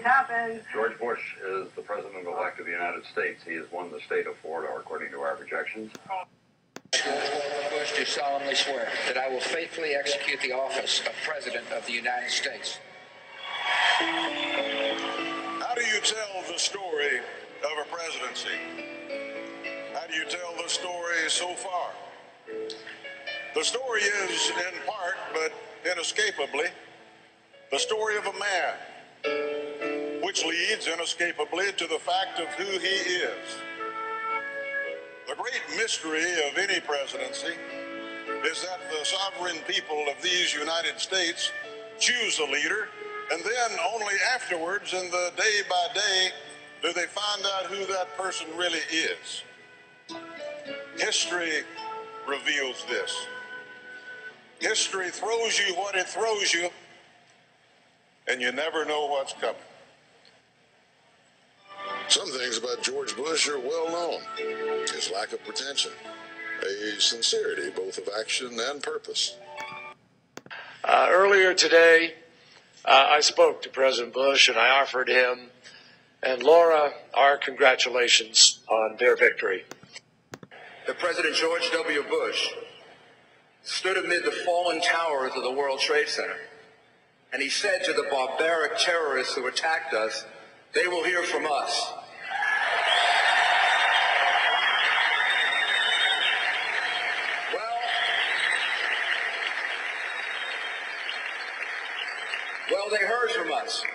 Happens. George Bush is the president-elect of the United States. He has won the state of Florida, according to our projections. George Bush, do solemnly swear that I will faithfully execute the office of President of the United States. How do you tell the story of a presidency? How do you tell the story so far? The story is, in part, but inescapably, the story of a man, which leads inescapably to the fact of who he is. The great mystery of any presidency is that the sovereign people of these United States choose a leader, and then only afterwards, in the day by day, do they find out who that person really is. History reveals this. History throws you what it throws you, and you never know what's coming. Some things about George Bush are well known. His lack of pretension, a sincerity both of action and purpose. Earlier today, I spoke to President Bush and I offered him and Laura our congratulations on their victory. The President George W. Bush stood amid the fallen towers of the World Trade Center, and he said to the barbaric terrorists who attacked us, "They will hear from us." Well, they heard from us.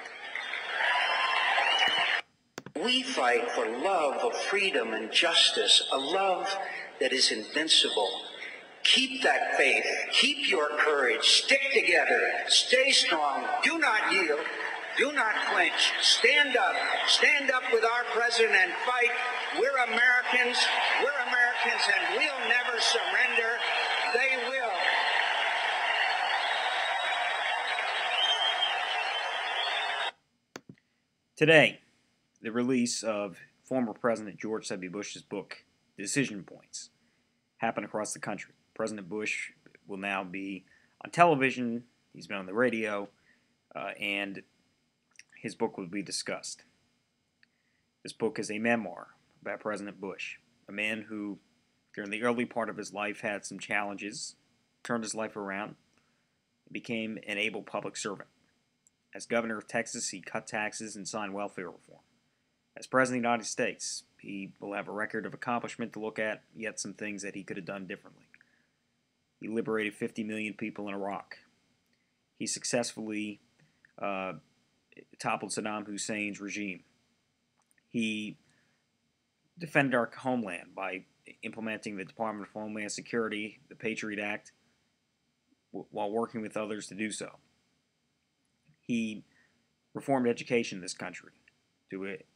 We fight for love of freedom and justice, a love that is invincible. Keep that faith. Keep your courage. Stick together. Stay strong. Do not yield. Do not flinch. Stand up. Stand up with our president and fight. We're Americans. We're Americans, and we'll never surrender. They will. Today, the release of former President George W. Bush's book, Decision Points, happened across the country. President Bush will now be on television, he's been on the radio, and his book will be discussed. This book is a memoir about President Bush, a man who, during the early part of his life, had some challenges, turned his life around, and became an able public servant. As governor of Texas, he cut taxes and signed welfare reform. As President of the United States, he will have a record of accomplishment to look at, yet some things that he could have done differently. He liberated 50 million people in Iraq. He successfully toppled Saddam Hussein's regime. He defended our homeland by implementing the Department of Homeland Security, the Patriot Act, while working with others to do so. He reformed education in this country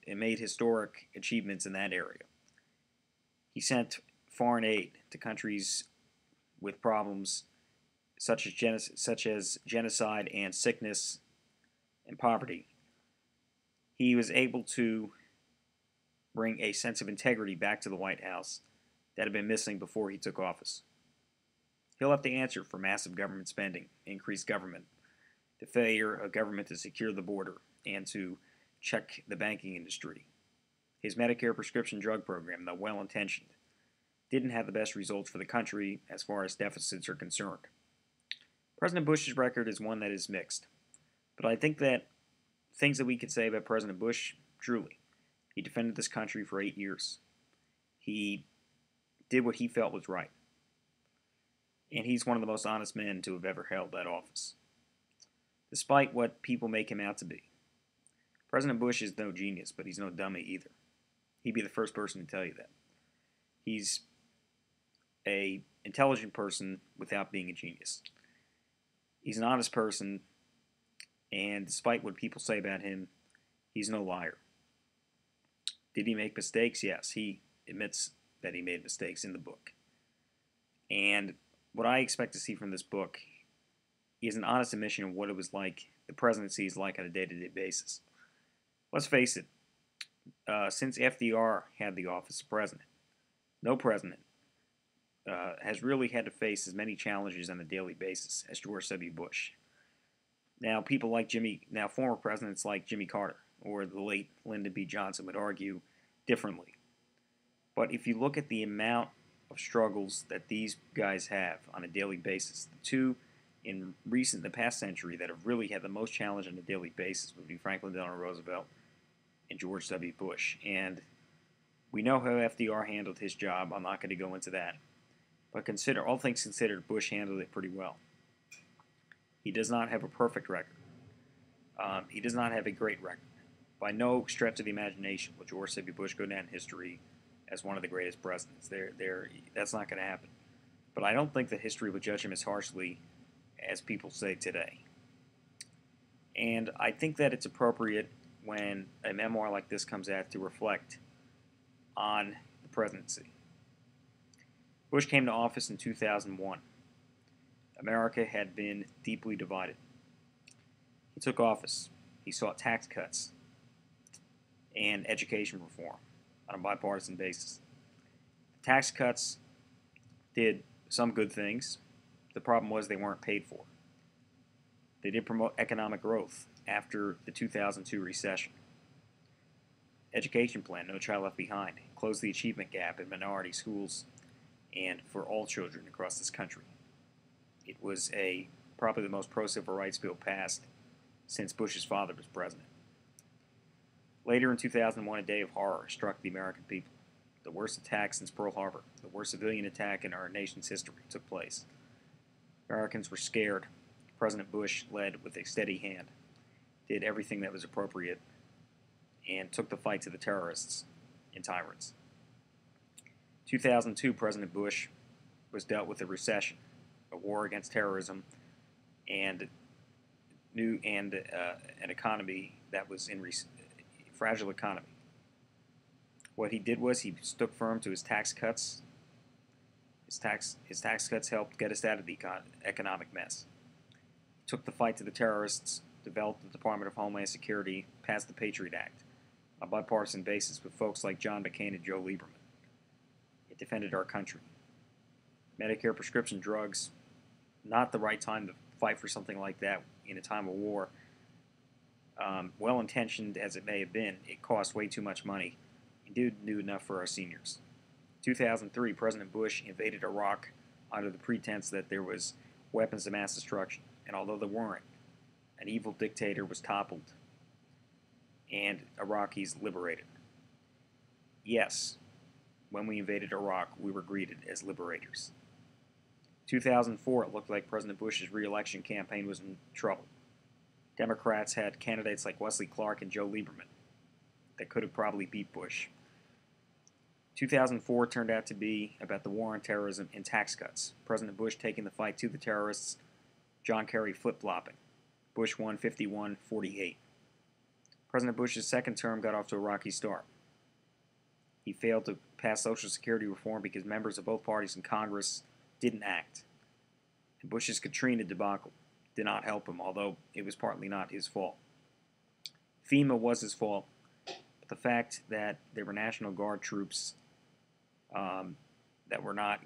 and made historic achievements in that area. He sent foreign aid to countries with problems such as genocide and sickness and poverty. He was able to bring a sense of integrity back to the White House that had been missing before he took office. He'll have to answer for massive government spending, increased government, the failure of government to secure the border, and to check the banking industry. His Medicare prescription drug program, though well-intentioned, didn't have the best results for the country as far as deficits are concerned. President Bush's record is one that is mixed, but I think that things that we could say about President Bush, truly, he defended this country for 8 years. He did what he felt was right, and he's one of the most honest men to have ever held that office, despite what people make him out to be. President Bush is no genius, but he's no dummy either. He'd be the first person to tell you that. He's an intelligent person without being a genius. He's an honest person, and despite what people say about him, he's no liar. Did he make mistakes? Yes, he admits that he made mistakes in the book. And what I expect to see from this book is an honest admission of what it was like, the presidency is like on a day-to-day basis. Let's face it, since FDR had the office of president, no president has really had to face as many challenges on a daily basis as George W. Bush. Now, former presidents like Jimmy Carter, or the late Lyndon B. Johnson would argue differently. But if you look at the amount of struggles that these guys have on a daily basis, the two in the past century that have really had the most challenge on a daily basis would be Franklin Delano Roosevelt and George W. Bush. And we know how FDR handled his job. I'm not going to go into that. But consider, all things considered, Bush handled it pretty well. He does not have a perfect record. He does not have a great record. By no stretch of the imagination will George W. Bush go down in history as one of the greatest presidents. That's not going to happen. But I don't think that history will judge him as harshly as people say today. And I think that it's appropriate when a memoir like this comes out to reflect on the presidency. Bush came to office in 2001. America had been deeply divided. He took office. He sought tax cuts and education reform on a bipartisan basis. Tax cuts did some good things. The problem was they weren't paid for. They did promote economic growth after the 2002 recession. Education plan, No Child Left Behind, closed the achievement gap in minority schools and for all children across this country. It was probably the most pro-civil rights bill passed since Bush's father was president. Later in 2001, a day of horror struck the American people. The worst attack since Pearl Harbor, the worst civilian attack in our nation's history, took place. Americans were scared. President Bush led with a steady hand, did everything that was appropriate, and took the fight to the terrorists and tyrants. 2002, President Bush was dealt with a recession, a war against terrorism, and an economy that was in fragile economy. What he did was he stuck firm to his tax cuts. His tax cuts helped get us out of the economic mess. He took the fight to the terrorists, developed the Department of Homeland Security, passed the Patriot Act on a bipartisan basis with folks like John McCain and Joe Lieberman. It defended our country. Medicare prescription drugs, not the right time to fight for something like that in a time of war. Well-intentioned as it may have been, it cost way too much money and didn't do enough for our seniors. 2003, President Bush invaded Iraq under the pretense that there was weapons of mass destruction. And although there weren't, an evil dictator was toppled and Iraqis liberated. Yes, when we invaded Iraq, we were greeted as liberators. 2004, it looked like President Bush's re-election campaign was in trouble. Democrats had candidates like Wesley Clark and Joe Lieberman that could have probably beat Bush. 2004 turned out to be about the war on terrorism and tax cuts. President Bush taking the fight to the terrorists, John Kerry flip-flopping. Bush won 51-48. President Bush's second term got off to a rocky start. He failed to pass Social Security reform because members of both parties in Congress didn't act. And Bush's Katrina debacle did not help him, although it was partly not his fault. FEMA was his fault, but the fact that there were National Guard troops that were not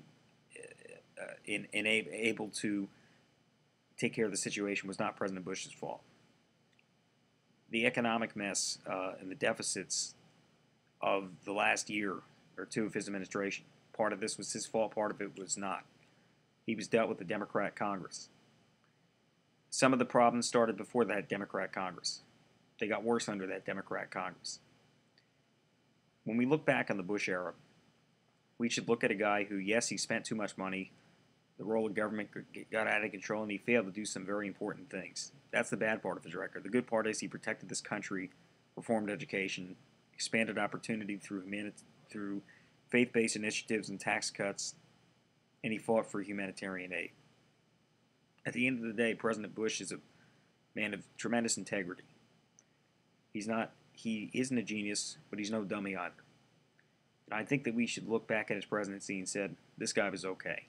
able to take care of the situation was not President Bush's fault. The economic mess and the deficits of the last year or two of his administration, part of this was his fault, part of it was not. He was dealt with the Democrat Congress. Some of the problems started before that Democrat Congress. They got worse under that Democrat Congress. When we look back on the Bush era, we should look at a guy who, yes, he spent too much money, the role of government got out of control, and he failed to do some very important things. That's the bad part of his record. The good part is he protected this country, reformed education, expanded opportunity through faith-based initiatives and tax cuts, and he fought for humanitarian aid. At the end of the day, President Bush is a man of tremendous integrity. He isn't a genius, but he's no dummy either. And I think that we should look back at his presidency and said, this guy was okay.